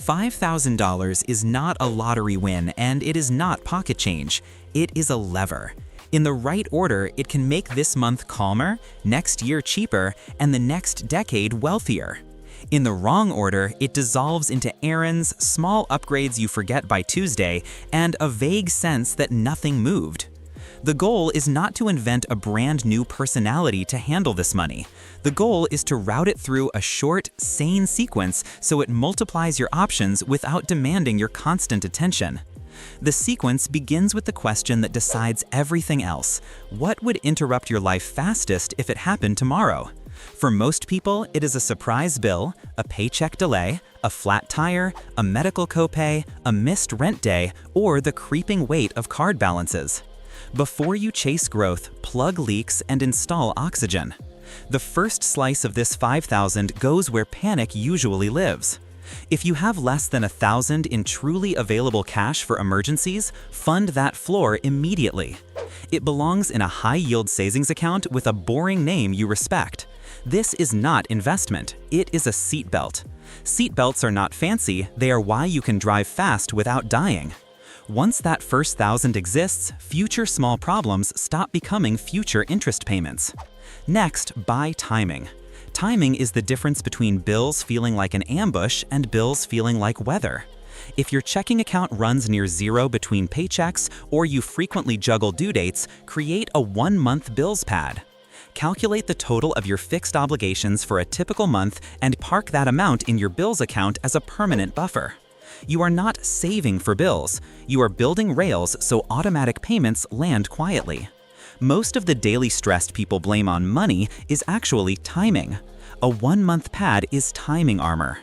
$5,000 is not a lottery win, and it is not pocket change. It is a lever. In the right order, it can make this month calmer, next year cheaper, and the next decade wealthier. In the wrong order, it dissolves into errands, small upgrades you forget by Tuesday, and a vague sense that nothing moved. The goal is not to invent a brand new personality to handle this money. The goal is to route it through a short, sane sequence so it multiplies your options without demanding your constant attention. The sequence begins with the question that decides everything else. What would interrupt your life fastest if it happened tomorrow? For most people, it is a surprise bill, a paycheck delay, a flat tire, a medical copay, a missed rent day, or the creeping weight of card balances. Before you chase growth, plug leaks and install oxygen. The first slice of this 5,000 goes where panic usually lives. If you have less than 1,000 in truly available cash for emergencies, fund that floor immediately. It belongs in a high-yield savings account with a boring name you respect. This is not investment, it is a seatbelt. Seatbelts are not fancy, they are why you can drive fast without dying. Once that first 1,000 exists, future small problems stop becoming future interest payments. Next, buy timing. Timing is the difference between bills feeling like an ambush and bills feeling like weather. If your checking account runs near zero between paychecks or you frequently juggle due dates, create a 1-month bills pad. Calculate the total of your fixed obligations for a typical month and park that amount in your bills account as a permanent buffer. You are not saving for bills. You are building rails so automatic payments land quietly. Most of the daily stress people blame on money is actually timing. A 1-month pad is timing armor.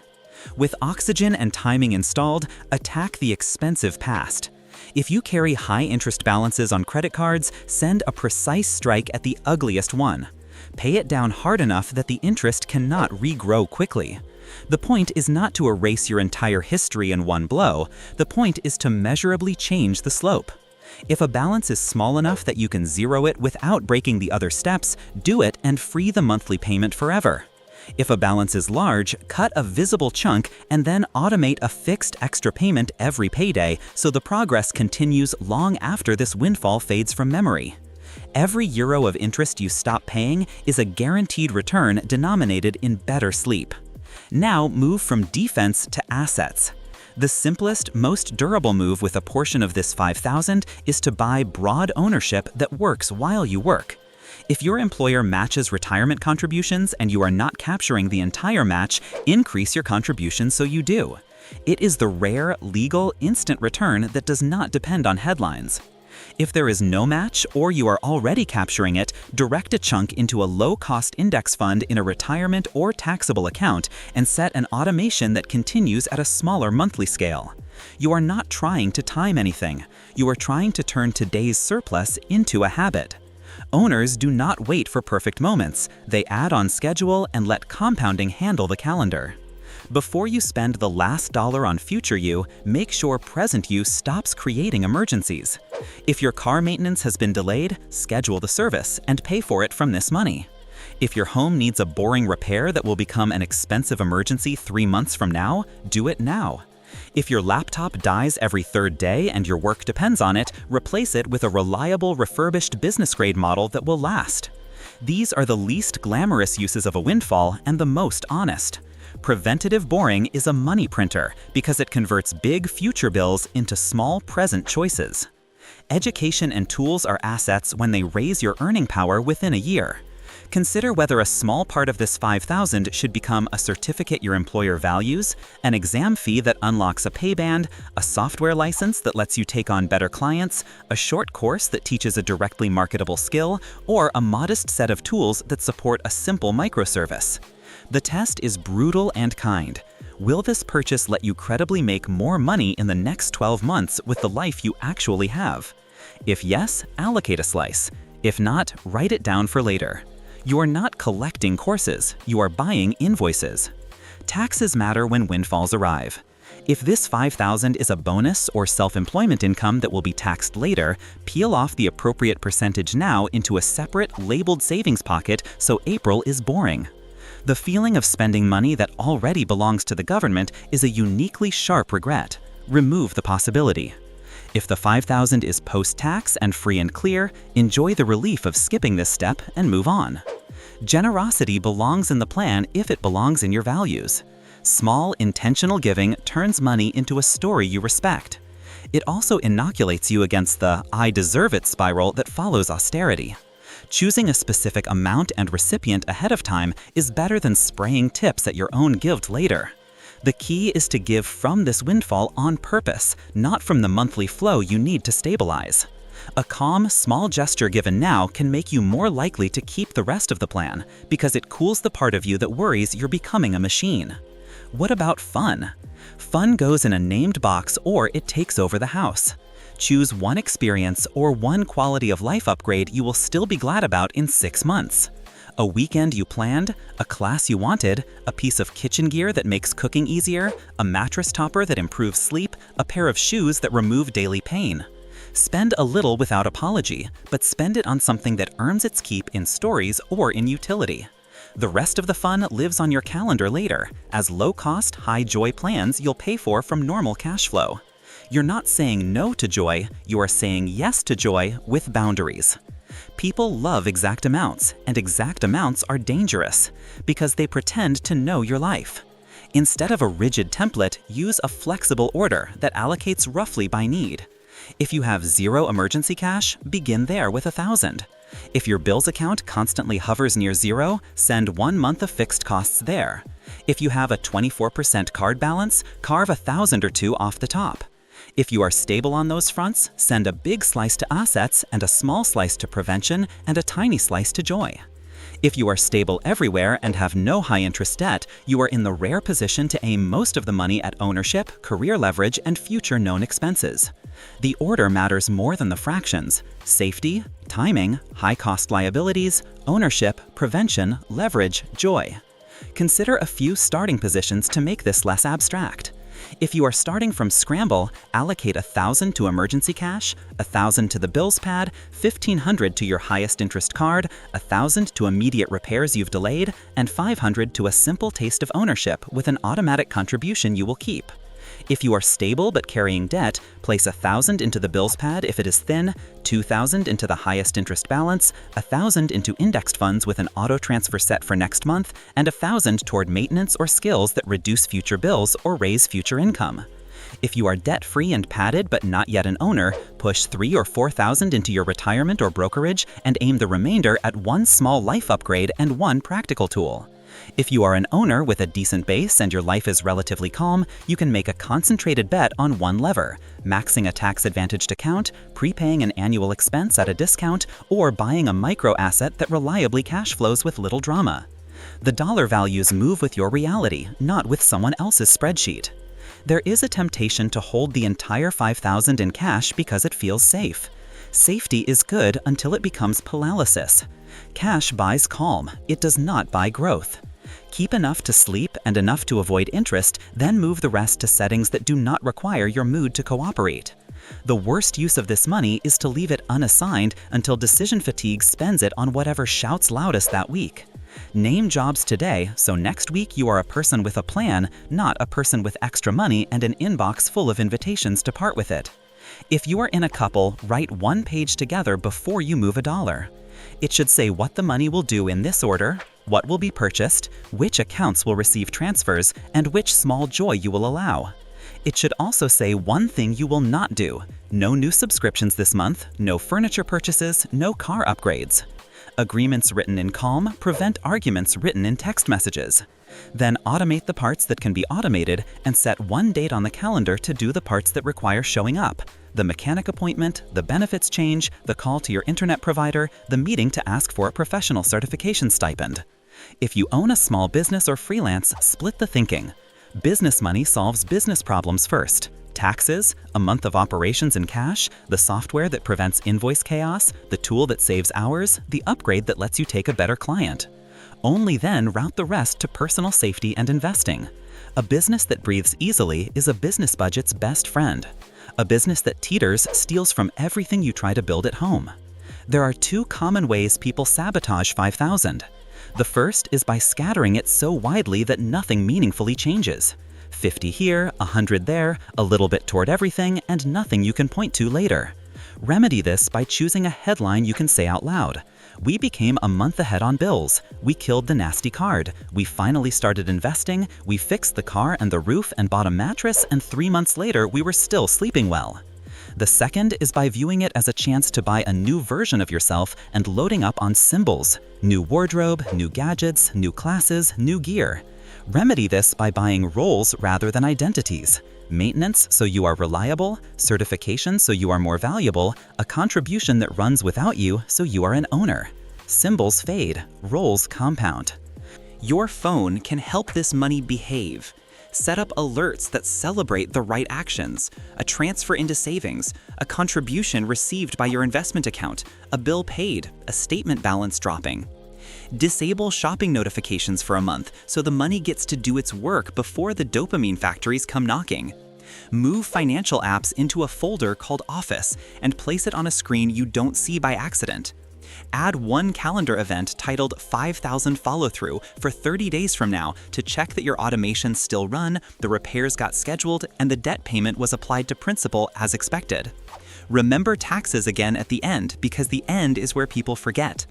With oxygen and timing installed, attack the expensive past. If you carry high interest balances on credit cards, send a precise strike at the ugliest one. Pay it down hard enough that the interest cannot regrow quickly. The point is not to erase your entire history in one blow. The point is to measurably change the slope. If a balance is small enough that you can zero it without breaking the other steps, do it and free the monthly payment forever. If a balance is large, cut a visible chunk and then automate a fixed extra payment every payday so the progress continues long after this windfall fades from memory. Every euro of interest you stop paying is a guaranteed return denominated in better sleep. Now move from defense to assets. The simplest, most durable move with a portion of this 5,000 is to buy broad ownership that works while you work. If your employer matches retirement contributions and you are not capturing the entire match, increase your contributions so you do. It is the rare, legal, instant return that does not depend on headlines. If there is no match or you are already capturing it, direct a chunk into a low-cost index fund in a retirement or taxable account and set an automation that continues at a smaller monthly scale. You are not trying to time anything. You are trying to turn today's surplus into a habit. Owners do not wait for perfect moments. They add on schedule and let compounding handle the calendar. Before you spend the last dollar on future you, make sure present you stops creating emergencies. If your car maintenance has been delayed, schedule the service and pay for it from this money. If your home needs a boring repair that will become an expensive emergency 3 months from now, do it now. If your laptop dies every 3rd day and your work depends on it, replace it with a reliable refurbished business-grade model that will last. These are the least glamorous uses of a windfall and the most honest. Preventative boring is a money printer because it converts big future bills into small present choices. Education and tools are assets when they raise your earning power within a year. Consider whether a small part of this 5,000 should become a certificate your employer values, an exam fee that unlocks a pay band, a software license that lets you take on better clients, a short course that teaches a directly marketable skill, or a modest set of tools that support a simple microservice. The test is brutal and kind. Will this purchase let you credibly make more money in the next 12 months with the life you actually have? If yes, allocate a slice. If not, write it down for later. You are not collecting courses, you are buying invoices. Taxes matter when windfalls arrive. If this 5,000 is a bonus or self-employment income that will be taxed later, peel off the appropriate percentage now into a separate, labeled savings pocket so April is boring. The feeling of spending money that already belongs to the government is a uniquely sharp regret. Remove the possibility. If the $5,000 is post-tax and free and clear, enjoy the relief of skipping this step and move on. Generosity belongs in the plan if it belongs in your values. Small, intentional giving turns money into a story you respect. It also inoculates you against the "I deserve it" spiral that follows austerity. Choosing a specific amount and recipient ahead of time is better than spraying tips at your own guilt later. The key is to give from this windfall on purpose, not from the monthly flow you need to stabilize. A calm, small gesture given now can make you more likely to keep the rest of the plan because it cools the part of you that worries you're becoming a machine. What about fun? Fun goes in a named box or it takes over the house. Choose one experience or one quality of life upgrade you will still be glad about in 6 months. A weekend you planned, a class you wanted, a piece of kitchen gear that makes cooking easier, a mattress topper that improves sleep, a pair of shoes that remove daily pain. Spend a little without apology, but spend it on something that earns its keep in stories or in utility. The rest of the fun lives on your calendar later, as low-cost, high-joy plans you'll pay for from normal cash flow. You're not saying no to joy, you are saying yes to joy with boundaries. People love exact amounts, and exact amounts are dangerous because they pretend to know your life. Instead of a rigid template, use a flexible order that allocates roughly by need. If you have 0 emergency cash, begin there with $1,000. If your bills account constantly hovers near 0, send 1 month of fixed costs there. If you have a 24% card balance, carve $1,000 or $2 off the top. If you are stable on those fronts, send a big slice to assets and a small slice to prevention and a tiny slice to joy. If you are stable everywhere and have no high-interest debt, you are in the rare position to aim most of the money at ownership, career leverage, and future known expenses. The order matters more than the fractions: safety, timing, high-cost liabilities, ownership, prevention, leverage, joy. Consider a few starting positions to make this less abstract. If you are starting from scramble, allocate $1,000 to emergency cash, $1,000 to the bills pad, $1,500 to your highest interest card, $1,000 to immediate repairs you've delayed, and $500 to a simple taste of ownership with an automatic contribution you will keep. If you are stable but carrying debt, place $1,000 into the bills pad if it is thin, $2,000 into the highest interest balance, $1,000 into indexed funds with an auto transfer set for next month, and $1,000 toward maintenance or skills that reduce future bills or raise future income. If you are debt-free and padded but not yet an owner, push $3,000 or $4,000 into your retirement or brokerage and aim the remainder at one small life upgrade and one practical tool. If you are an owner with a decent base and your life is relatively calm, you can make a concentrated bet on one lever, maxing a tax-advantaged account, prepaying an annual expense at a discount, or buying a micro-asset that reliably cash flows with little drama. The dollar values move with your reality, not with someone else's spreadsheet. There is a temptation to hold the entire $5,000 in cash because it feels safe. Safety is good until it becomes paralysis. Cash buys calm, it does not buy growth. Keep enough to sleep and enough to avoid interest, then move the rest to settings that do not require your mood to cooperate. The worst use of this money is to leave it unassigned until decision fatigue spends it on whatever shouts loudest that week. Name jobs today, so next week you are a person with a plan, not a person with extra money and an inbox full of invitations to part with it. If you are in a couple, write one page together before you move a dollar. It should say what the money will do in this order, what will be purchased, which accounts will receive transfers, and which small joy you will allow. It should also say one thing you will not do: no new subscriptions this month, no furniture purchases, no car upgrades. Agreements written in calm prevent arguments written in text messages. Then automate the parts that can be automated and set one date on the calendar to do the parts that require showing up: the mechanic appointment, the benefits change, the call to your internet provider, the meeting to ask for a professional certification stipend. If you own a small business or freelance, split the thinking. Business money solves business problems first. Taxes, a month of operations in cash, the software that prevents invoice chaos, the tool that saves hours, the upgrade that lets you take a better client. Only then route the rest to personal safety and investing. A business that breathes easily is a business budget's best friend. A business that teeters steals from everything you try to build at home. There are two common ways people sabotage $5,000. The first is by scattering it so widely that nothing meaningfully changes. 50 here, 100 there, a little bit toward everything, and nothing you can point to later. Remedy this by choosing a headline you can say out loud. We became a month ahead on bills. We killed the nasty card. We finally started investing. We fixed the car and the roof and bought a mattress, and 3 months later we were still sleeping well. The second is by viewing it as a chance to buy a new version of yourself and loading up on symbols. New wardrobe, new gadgets, new classes, new gear. Remedy this by buying roles rather than identities. Maintenance so you are reliable, certification so you are more valuable, a contribution that runs without you so you are an owner. Symbols fade, roles compound. Your phone can help this money behave. Set up alerts that celebrate the right actions, a transfer into savings, a contribution received by your investment account, a bill paid, a statement balance dropping. Disable shopping notifications for a month so the money gets to do its work before the dopamine factories come knocking. Move financial apps into a folder called Office and place it on a screen you don't see by accident. Add one calendar event titled 5,000 follow-through for 30 days from now to check that your automations still run, the repairs got scheduled, and the debt payment was applied to principal as expected. Remember taxes again at the end because the end is where people forget.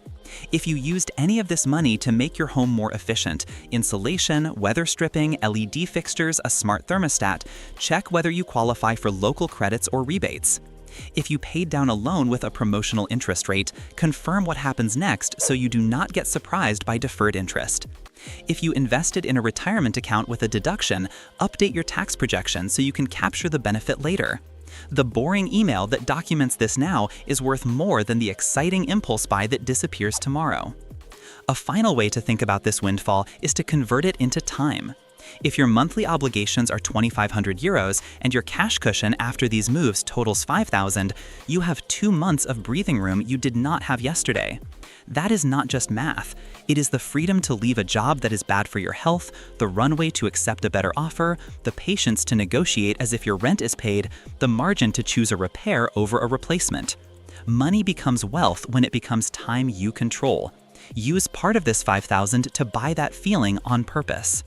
If you used any of this money to make your home more efficient, insulation, weather stripping, LED fixtures, a smart thermostat, check whether you qualify for local credits or rebates. If you paid down a loan with a promotional interest rate, confirm what happens next so you do not get surprised by deferred interest. If you invested in a retirement account with a deduction, update your tax projection so you can capture the benefit later. The boring email that documents this now is worth more than the exciting impulse buy that disappears tomorrow. A final way to think about this windfall is to convert it into time. If your monthly obligations are 2,500 euros and your cash cushion after these moves totals 5,000, you have 2 months of breathing room you did not have yesterday. That is not just math. It is the freedom to leave a job that is bad for your health, the runway to accept a better offer, the patience to negotiate as if your rent is paid, the margin to choose a repair over a replacement. Money becomes wealth when it becomes time you control. Use part of this 5,000 to buy that feeling on purpose.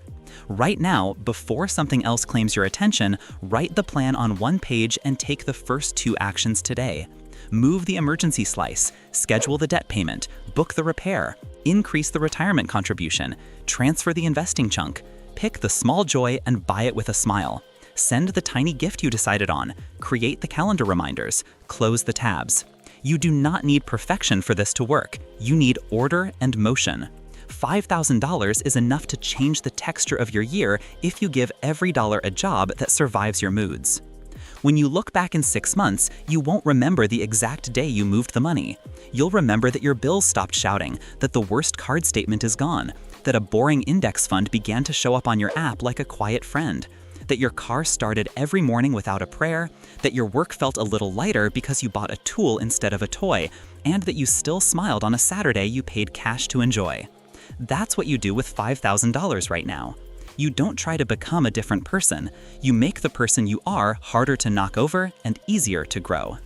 Right now, before something else claims your attention, write the plan on one page and take the first 2 actions today. Move the emergency slice, schedule the debt payment, book the repair, increase the retirement contribution, transfer the investing chunk, pick the small joy and buy it with a smile. Send the tiny gift you decided on, create the calendar reminders, close the tabs. You do not need perfection for this to work. You need order and motion. $5,000 is enough to change the texture of your year if you give every dollar a job that survives your moods. When you look back in 6 months, you won't remember the exact day you moved the money. You'll remember that your bills stopped shouting, that the worst card statement is gone, that a boring index fund began to show up on your app like a quiet friend, that your car started every morning without a prayer, that your work felt a little lighter because you bought a tool instead of a toy, and that you still smiled on a Saturday you paid cash to enjoy. That's what you do with $5,000 right now. You don't try to become a different person. You make the person you are harder to knock over and easier to grow.